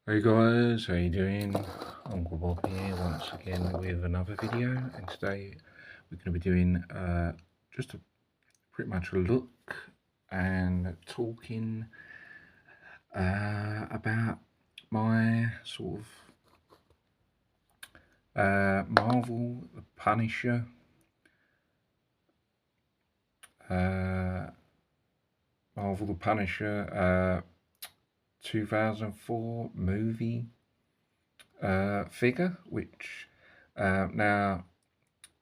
Hey guys, how you doing? Uncle Bob here once again with another video, and today we're going to be doing just pretty much a look and talking about my sort of Marvel the Punisher Marvel the Punisher 2004 movie figure, which now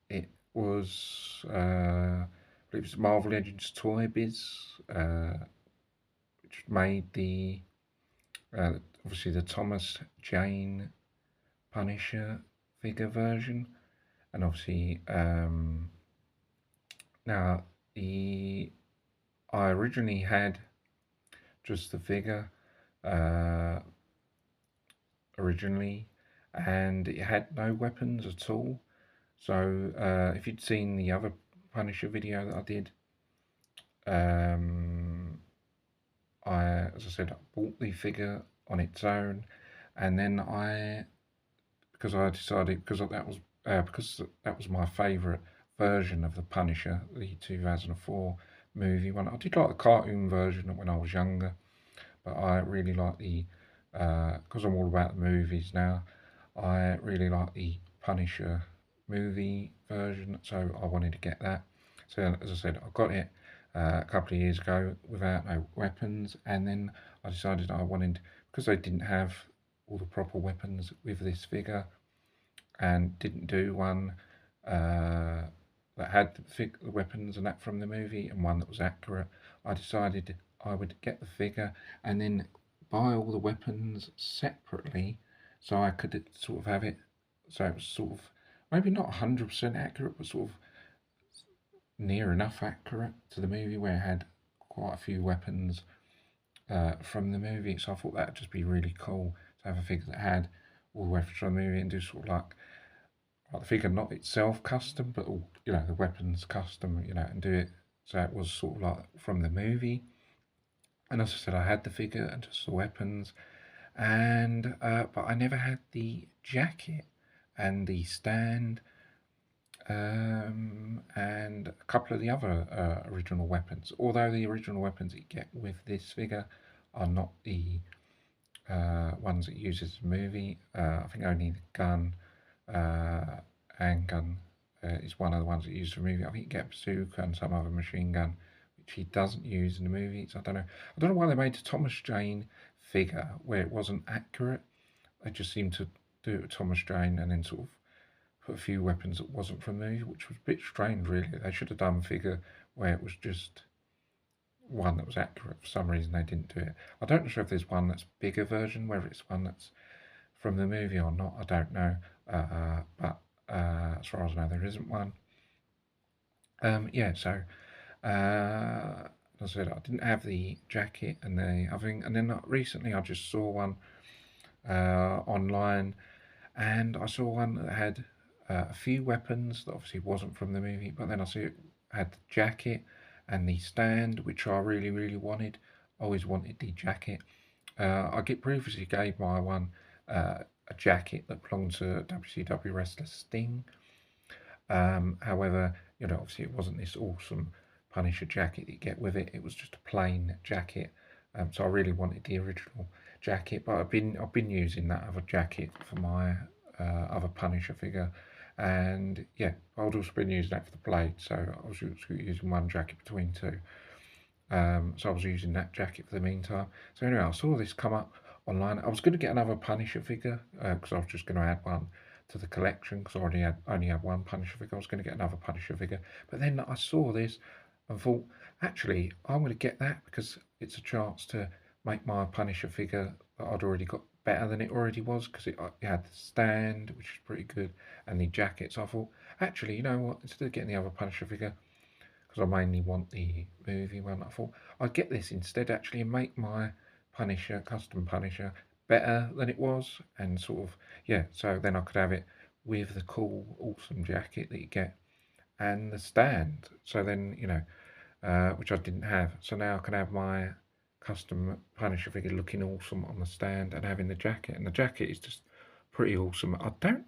it was, I believe it was Marvel Legends Toy Biz, which made the obviously the Thomas Jane Punisher figure version, and obviously now I originally had just the figure originally, and it had no weapons at all. So if you'd seen the other Punisher video that I did, as I said, I bought the figure on its own, and then because that was my favourite version of the Punisher, the 2004 movie one. I did like the cartoon version when I was younger, but I really like because I'm all about the movies now, I really like the Punisher movie version, so I wanted to get that. So as I said, I got it a couple of years ago without no weapons, and then I decided I wanted, because they didn't have all the proper weapons with this figure and didn't do one that had the weapons and that from the movie and one that was accurate, I decided I would get the figure and then buy all the weapons separately so I could sort of have it so it was sort of maybe not 100% accurate, but sort of near enough accurate to the movie, where it had quite a few weapons from the movie. So I thought that would just be really cool to have a figure that had all the weapons from the movie and do sort of like the figure not itself custom, but all, the weapons custom, and do it so it was sort of like from the movie. And as I said, I had the figure and just the weapons, and but I never had the jacket and the stand, and a couple of the other original weapons. Although the original weapons that you get with this figure are not the ones that uses the movie. I think only the gun, handgun, is one of the ones that uses the movie. I think you get bazooka and some other machine gun, which he doesn't use in the movie. So I don't know. I don't know why they made the Thomas Jane figure where it wasn't accurate. They just seemed to do it with Thomas Jane and then sort of put a few weapons that wasn't from the movie, which was a bit strange, really. They should have done a figure where it was just one that was accurate. For some reason, they didn't do it. I don't know if there's one that's bigger version, whether it's one that's from the movie or not. I don't know, but as far as I know, there isn't one. Yeah, so as I said, I didn't have the jacket and the other thing, and then recently I just saw one online, and I saw one that had a few weapons that obviously wasn't from the movie, but then I see it had the jacket and the stand, which I really, really wanted. I always wanted the jacket. I previously gave my one a jacket that belonged to WCW wrestler Sting. However, obviously it wasn't this awesome Punisher jacket that you get with it. It was just a plain jacket. So I really wanted the original jacket, but I've been using that other jacket for my other Punisher figure, and yeah, I've also been using that for the blade. So I was using one jacket between two. So I was using that jacket for the meantime. So anyway, I saw this come up online. I was going to get another Punisher figure because I was just going to add one to the collection because I only had one Punisher figure. I was going to get another Punisher figure, but then I saw this and thought, actually, I'm going to get that because it's a chance to make my Punisher figure that I'd already got better than it already was, because it had the stand, which is pretty good, and the jacket. So I thought, actually, you know what? Instead of getting the other Punisher figure, because I mainly want the movie one, I thought I'd get this instead actually and make my Punisher, custom Punisher, better than it was, and sort of, yeah, so then I could have it with the cool, awesome jacket that you get and the stand. So then, which I didn't have. So now I can have my custom Punisher figure looking awesome on the stand and having the jacket. And the jacket is just pretty awesome. I don't,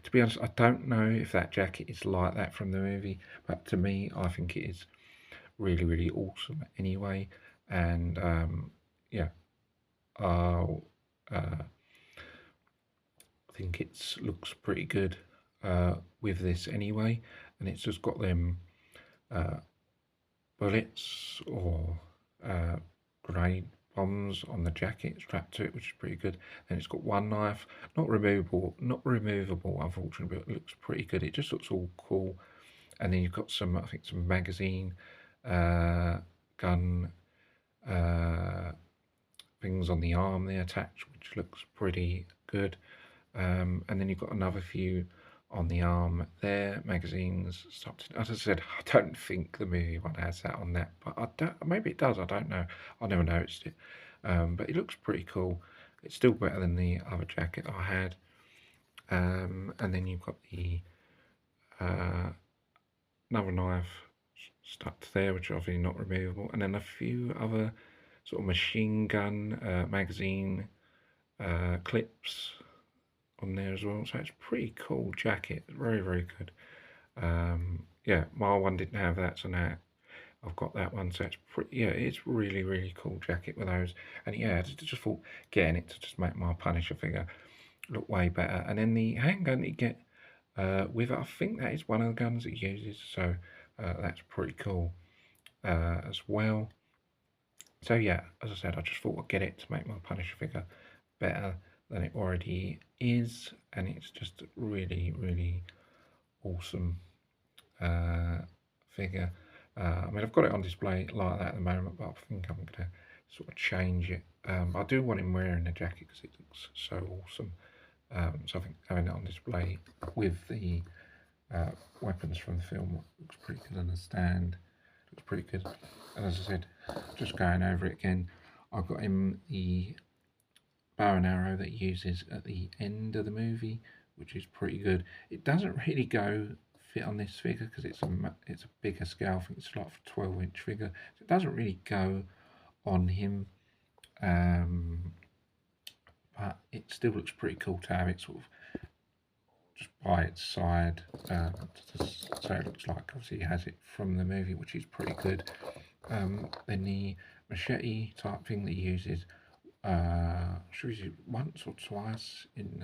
to be honest, I don't know if that jacket is like that from the movie, but to me, I think it is really, really awesome anyway. And yeah, I'll, I think it looks pretty good with this anyway. And it's just got them bullets or grenade bombs on the jacket strapped to it, which is pretty good. And it's got one knife, not removable, unfortunately, but it looks pretty good. It just looks all cool. And then you've got some, I think, some magazine, gun things on the arm there attached, which looks pretty good. And then you've got another few on the arm there, magazines, stuff. As I said, I don't think the movie one has that on that, but I don't, maybe it does, I don't know. I never noticed it. But it looks pretty cool. It's still better than the other jacket I had. And then you've got the another knife stuck there, which are obviously not removable, and then a few other sort of machine gun magazine clips on there as well. So it's a pretty cool jacket, very, very good. Yeah, my one didn't have that, so now I've got that one. So it's pretty, yeah, it's really, really cool jacket with those. And yeah, I just thought getting it to just make my Punisher figure look way better. And then the handgun that you get with it, I think that is one of the guns it uses, so that's pretty cool as well. So yeah, as I said, I just thought I'd get it to make my Punisher figure better than it already is, and it's just a really, really awesome figure. I mean, I've got it on display like that at the moment, but I think I'm going to sort of change it. I do want him wearing the jacket because it looks so awesome. So I think having it on display with the weapons from the film looks pretty good on the stand. Looks pretty good. And as I said, just going over it again, I've got him the bow and arrow that he uses at the end of the movie, which is pretty good. It doesn't really fit on this figure because it's a bigger scale. I think it's like a 12-inch figure. So it doesn't really go on him. But it still looks pretty cool to have it sort of just by its side, so it looks like obviously he has it from the movie, which is pretty good. Then the machete type thing that he uses, should we use it once or twice in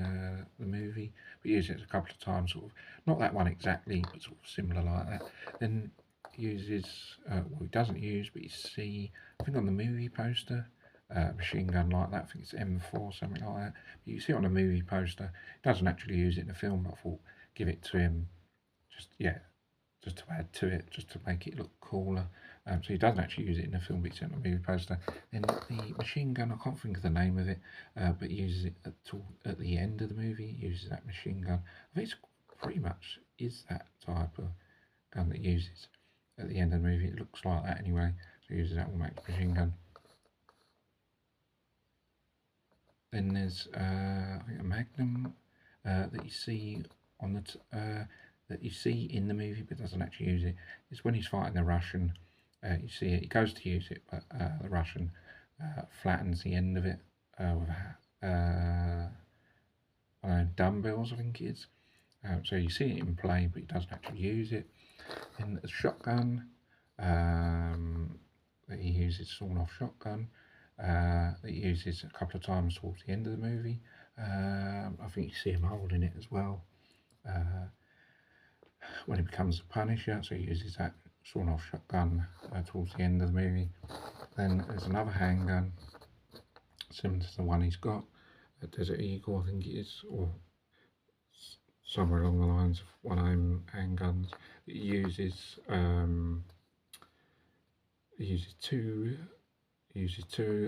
the movie, but he uses it a couple of times, sort of, not that one exactly, but sort of similar like that. Then he uses, well, he doesn't use, but you see, I think on the movie poster, machine gun like that, I think it's M4, something like that. But you see it on a movie poster, he doesn't actually use it in the film, but I thought give it to him, just to add to it, just to make it look cooler. So he doesn't actually use it in the film, but it's on a movie poster. Then the machine gun, I can't think of the name of it, but he uses it at the end of the movie, he uses that machine gun. I think it's pretty much is that type of gun that he uses at the end of the movie. It looks like that anyway, so he uses that automatic machine gun. Then there's I think a Magnum that you see on the that you see in the movie, but doesn't actually use it. It's when he's fighting the Russian. You see it. He goes to use it, but the Russian flattens the end of it with dumbbells, I think it is. So you see it in play, but he doesn't actually use it. Then the shotgun that he uses, sawn-off shotgun. That he uses a couple of times towards the end of the movie. I think you see him holding it as well when he becomes a Punisher, so he uses that sawn-off shotgun towards the end of the movie. Then there's another handgun similar to the one he's got, a Desert Eagle, I think it is, or somewhere along the lines of one of them handguns. It uses two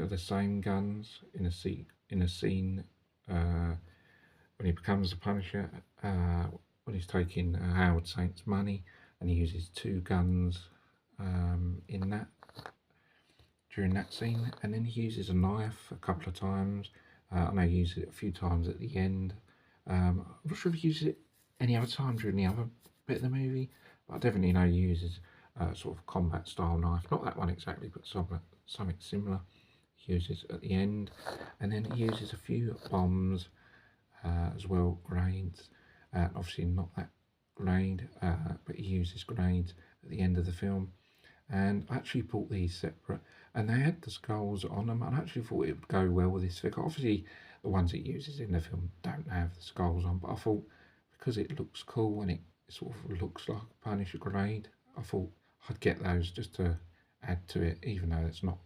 of the same guns in a scene when he becomes a Punisher, when he's taking Howard Saint's money, and he uses two guns in that during that scene. And then he uses a knife a couple of times. I know he uses it a few times at the end. I'm not sure if he uses it any other time during the other bit of the movie, but I definitely know he uses sort of combat style knife, not that one exactly, but something similar. uses at the end, and then he uses a few bombs as well, grenades, obviously not that grenade, but he uses grenades at the end of the film. And I actually bought these separate, and they had the skulls on them, and I actually thought it would go well with this figure. Obviously the ones it uses in the film don't have the skulls on, but I thought because it looks cool and it sort of looks like a Punisher grenade, I thought I'd get those just to add to it, even though it's not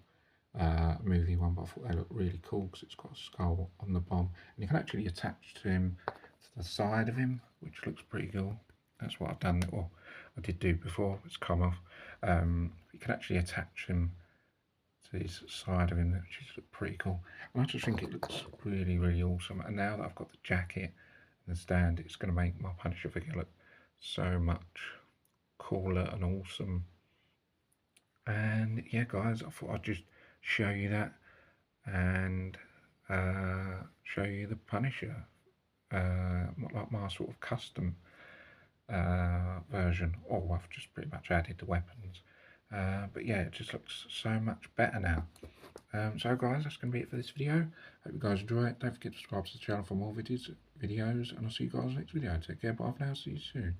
a movie one, but I thought they look really cool because it's got a skull on the bomb, and you can actually attach to him to the side of him, which looks pretty cool. That's what I've done, or I did do before, it's come off. You can actually attach him to his side of him, which is pretty cool. And I just think it looks really, really awesome. And now that I've got the jacket and the stand, it's going to make my Punisher figure look so much cooler and awesome. And yeah, guys, I thought I'd just show you that and show you the Punisher, like my sort of custom version. Oh, I've just pretty much added the weapons, but yeah, it just looks so much better now. So guys, that's going to be it for this video. Hope you guys enjoy it. Don't forget to subscribe to the channel for more videos, and I'll see you guys next video. Take care, bye for now, see you soon.